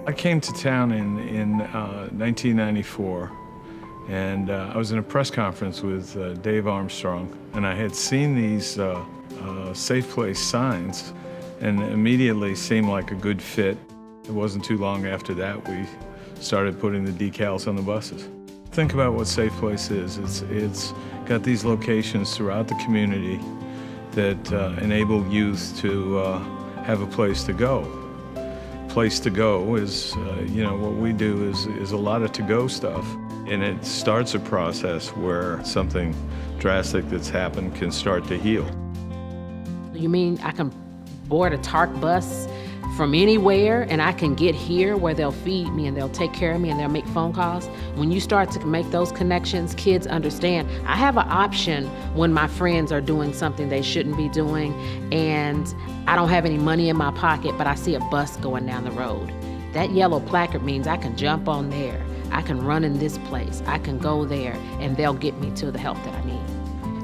I came to town in 1994, and I was in a press conference with Dave Armstrong, and I had seen these Safe Place signs, and immediately seemed like a good fit. It wasn't too long after that we started putting the decals on the buses. Think about what Safe Place is. It's got these locations throughout the community that enable youth to have a place to go. Place to go is, what we do is a lot of to-go stuff. And it starts a process where something drastic that's happened can start to heal. You mean I can board a TARC bus from anywhere and I can get here where they'll feed me and they'll take care of me and they'll make phone calls? When you start to make those connections, kids understand I have an option when my friends are doing something they shouldn't be doing and I don't have any money in my pocket, but I see a bus going down the road. That yellow placard means I can jump on there, I can run in this place, I can go there, and they'll get me to the help that I need.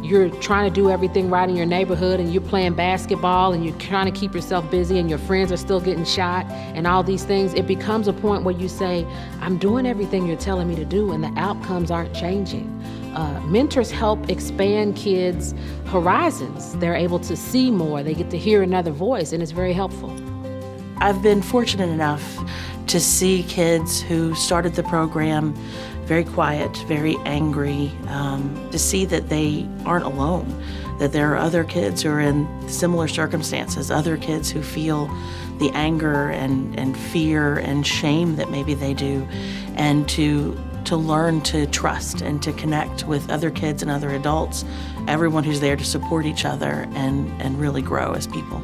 You're trying to do everything right in your neighborhood and you're playing basketball and you're trying to keep yourself busy and your friends are still getting shot and all these things, it becomes a point where you say, I'm doing everything you're telling me to do and the outcomes aren't changing. Mentors help expand kids' horizons. They're able to see more, they get to hear another voice, and it's very helpful. I've been fortunate enough to see kids who started the program very quiet, very angry, to see that they aren't alone, that there are other kids who are in similar circumstances, other kids who feel the anger and fear and shame that maybe they do, and to learn to trust and to connect with other kids and other adults, everyone who's there to support each other and really grow as people.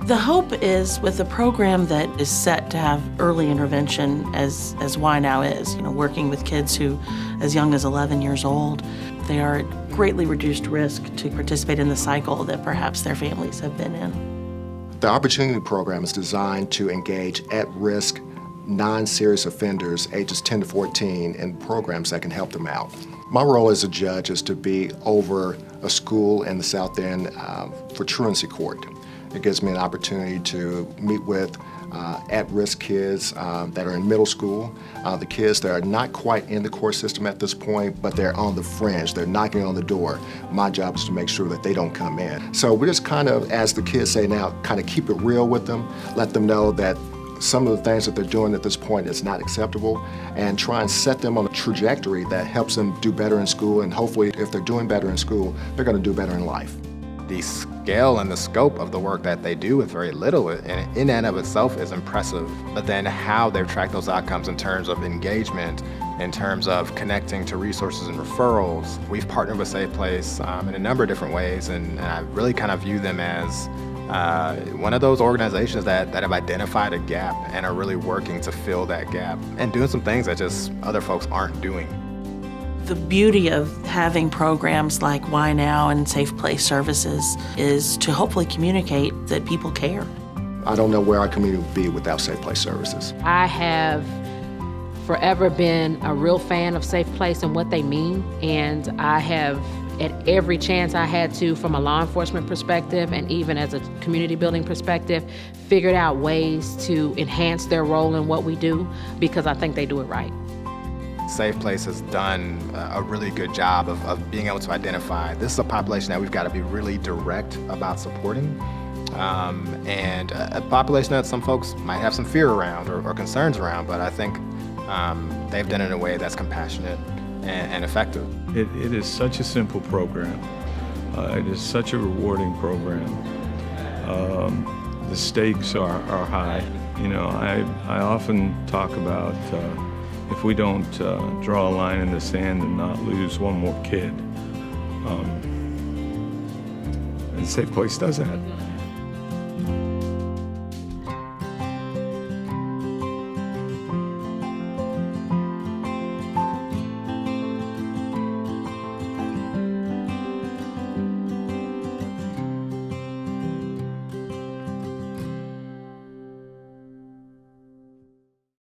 The hope is with a program that is set to have early intervention as Y Now is, working with kids who, as young as 11 years old, they are at greatly reduced risk to participate in the cycle that perhaps their families have been in. The Opportunity Program is designed to engage at-risk, non-serious offenders ages 10 to 14 in programs that can help them out. My role as a judge is to be over a school in the South End for truancy court. It gives me an opportunity to meet with at-risk kids that are in middle school, the kids that are not quite in the court system at this point, but they're on the fringe, they're knocking on the door. My job is to make sure that they don't come in. So we just kind of, as the kids say now, kind of keep it real with them, let them know that some of the things that they're doing at this point is not acceptable, and try and set them on a trajectory that helps them do better in school, and hopefully if they're doing better in school, they're going to do better in life. The scale and the scope of the work that they do with very little in and of itself is impressive, but then how they've tracked those outcomes in terms of engagement, in terms of connecting to resources and referrals. We've partnered with Safe Place in a number of different ways, and I really kind of view them as one of those organizations that have identified a gap and are really working to fill that gap and doing some things that just other folks aren't doing. The beauty of having programs like Y Now and Safe Place Services is to hopefully communicate that people care. I don't know where our community would be without Safe Place Services. I have forever been a real fan of Safe Place and what they mean, and I have, at every chance I had to, from a law enforcement perspective and even as a community building perspective, figured out ways to enhance their role in what we do because I think they do it right. Safe Place has done a really good job of being able to identify this is a population that we've got to be really direct about supporting, and a population that some folks might have some fear around or concerns around, but I think they've done it in a way that's compassionate and effective. It is such a simple program. It is such a rewarding program. The stakes are high. I often talk about if we don't draw a line in the sand and not lose one more kid. And Safe Place does that.